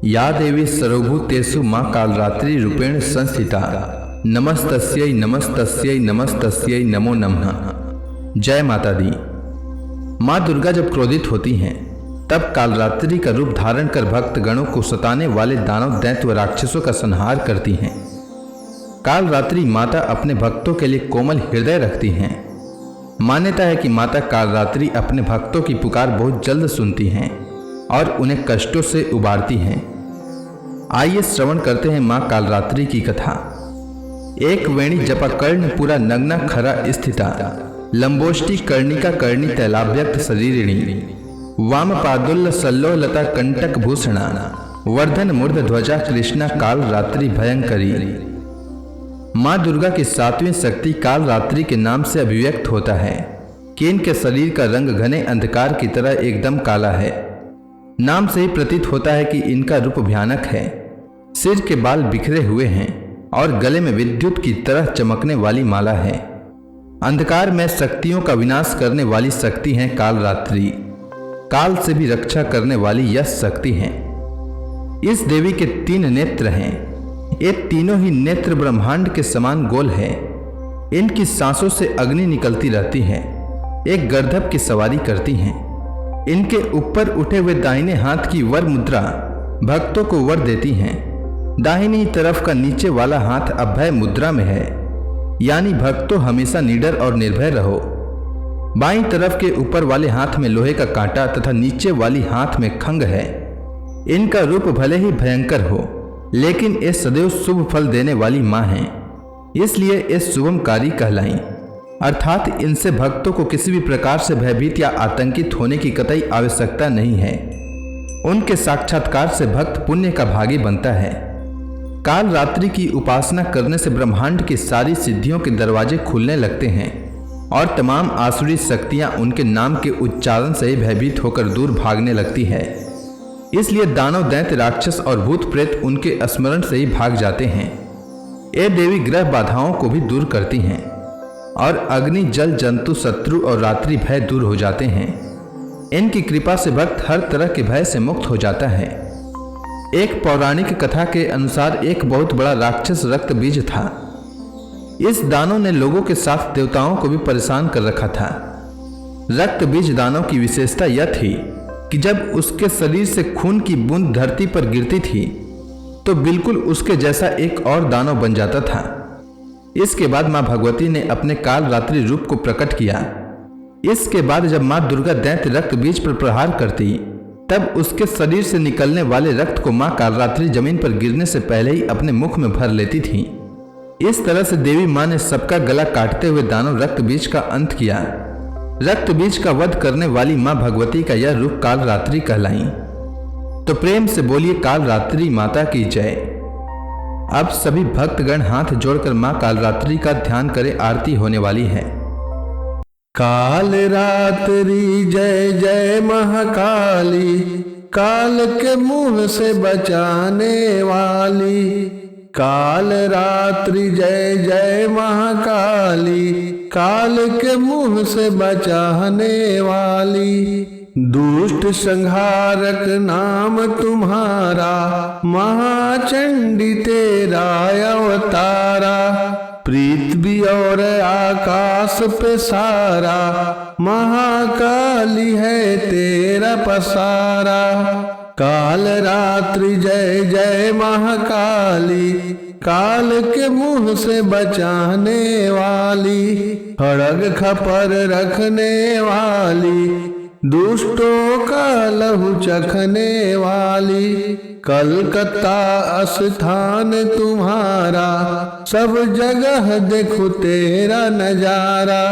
या देवी सर्वभूतेषु मां कालरात्रि रूपेण संस्थिता नमस्तस्यै नमस्तस्यै नमस्तस्यै नमो नमः। जय माता दी। माँ दुर्गा जब क्रोधित होती हैं तब कालरात्रि का रूप धारण कर भक्त गणों को सताने वाले दानव दैत्य व राक्षसों का संहार करती हैं। कालरात्रि माता अपने भक्तों के लिए कोमल हृदय रखती हैं। मान्यता है कि माता कालरात्रि अपने भक्तों की पुकार बहुत जल्द सुनती हैं और उन्हें कष्टों से उबारती हैं। आइए श्रवण करते हैं माँ कालरात्रि की कथा। एक वेणी जपकर्ण पूरा नग्ना खरा स्थिता लंबोष्टि कर्णिका कर्णि तैलाभ्यक्त शरीरिणी वाम पादुल्ल सल्लो लता कंटक भूषणा वर्धन मूर्ध ध्वजा कृष्णा कालरात्रि भयंकरी। माँ दुर्गा की सातवीं शक्ति कालरात्रि के नाम से अभिव्यक्त होता है कि इनके शरीर का रंग घने अंधकार की तरह एकदम काला है। नाम से ही प्रतीत होता है कि इनका रूप भयानक है। सिर के बाल बिखरे हुए हैं और गले में विद्युत की तरह चमकने वाली माला है। अंधकार में शक्तियों का विनाश करने वाली शक्ति है कालरात्रि। काल से भी रक्षा करने वाली यह शक्ति है। इस देवी के 3 नेत्र हैं। ये तीनों ही नेत्र ब्रह्मांड के समान गोल है। इनकी सांसों से अग्नि निकलती रहती है। एक गर्दभ की सवारी करती हैं। इनके ऊपर उठे हुए दाहिने हाथ की वर मुद्रा भक्तों को वर देती हैं। दाहिनी तरफ का नीचे वाला हाथ अभय मुद्रा में है, यानी भक्तों हमेशा निडर और निर्भय रहो। बाईं तरफ के ऊपर वाले हाथ में लोहे का कांटा तथा नीचे वाली हाथ में खंग है। इनका रूप भले ही भयंकर हो, लेकिन ये सदैव शुभ फल देने वाली माँ हैं, इसलिए ये शुभमकारी कहलाई। अर्थात इनसे भक्तों को किसी भी प्रकार से भयभीत या आतंकित होने की कतई आवश्यकता नहीं है। उनके साक्षात्कार से भक्त पुण्य का भागी बनता है। कालरात्रि की उपासना करने से ब्रह्मांड की सारी सिद्धियों के दरवाजे खुलने लगते हैं और तमाम आसुरी शक्तियां उनके नाम के उच्चारण से ही भयभीत होकर दूर भागने लगती है। इसलिए दानव दैत्य राक्षस और भूत प्रेत उनके स्मरण से ही भाग जाते हैं। ये देवी ग्रह बाधाओं को भी दूर करती हैं और अग्नि जल जंतु शत्रु और रात्रि भय दूर हो जाते हैं। इनकी कृपा से भक्त हर तरह के भय से मुक्त हो जाता है। एक पौराणिक कथा के अनुसार एक बहुत बड़ा राक्षस रक्त बीज था। इस दानव ने लोगों के साथ देवताओं को भी परेशान कर रखा था। रक्त बीज दानव की विशेषता यह थी कि जब उसके शरीर से खून की बूंद धरती पर गिरती थी तो बिल्कुल उसके जैसा एक और दानव बन जाता था। इसके बाद मां भगवती ने अपने कालरात्रि रूप को प्रकट किया। इसके बाद जब मां दुर्गा दैत्य रक्त बीज पर प्रहार करती तब उसके शरीर से निकलने वाले रक्त को मां कालरात्रि जमीन पर गिरने से पहले ही अपने मुख में भर लेती थी। इस तरह से देवी मां ने सबका गला काटते हुए दानव रक्त बीज का अंत किया। रक्त बीज का वध करने वाली मां भगवती का यह रूप कालरात्रि कहलाई। तो प्रेम से बोलिए कालरात्रि माता की जय। अब सभी भक्तगण हाथ जोड़कर मां कालरात्रि का ध्यान करें, आरती होने वाली है। कालरात्रि जय जय महाकाली, काल के मुंह से बचाने वाली। कालरात्रि जय जय महाकाली, काल के मुंह से बचाने वाली। दुष्ट संहारक नाम तुम्हारा, महाचंडी तेरा अवतारा। पृथ्वी और आकाश पे सारा, महाकाली है तेरा पसारा। कालरात्रि जय जय महाकाली, काल के मुंह से बचाने वाली। खड़ग खपर रखने वाली, दुष्टों का लहू चखने वाली। कलकत्ता स्थान तुम्हारा, सब जगह देखो तेरा नजारा।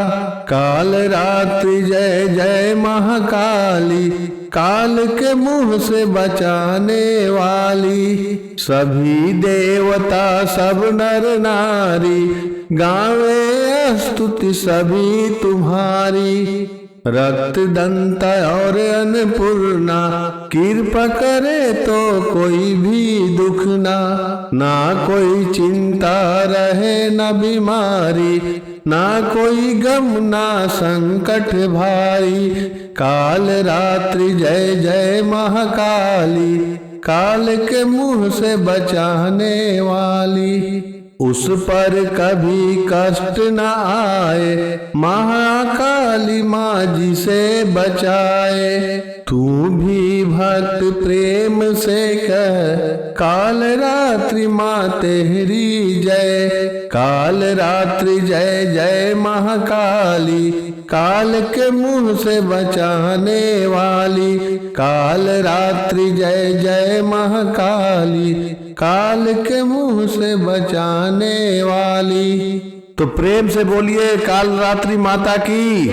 कालरात्रि जय जय महाकाली, काल के मुंह से बचाने वाली। सभी देवता सब नर नारी, गावे स्तुति सभी तुम्हारी। रक्त दंता और अन्नपूर्णा, कृपा करे तो कोई भी दुख ना कोई चिंता रहे न बीमारी, ना कोई गम ना संकट भारी। कालरात्रि जय जय महाकाली, काल के मुंह से बचाने वाली। उस पर कभी कष्ट न आए, महाकाली माँ जी से बचाए। तू भी भक्त प्रेम से कह, काल रात्रि माँ तेरी जय। काल रात्रि जय जय महाकाली, काल के मुंह से बचाने वाली। काल रात्रि जय जय महाकाली, काल के मुंह से बचाने वाली। तो प्रेम से बोलिए काल रात्रि माता की।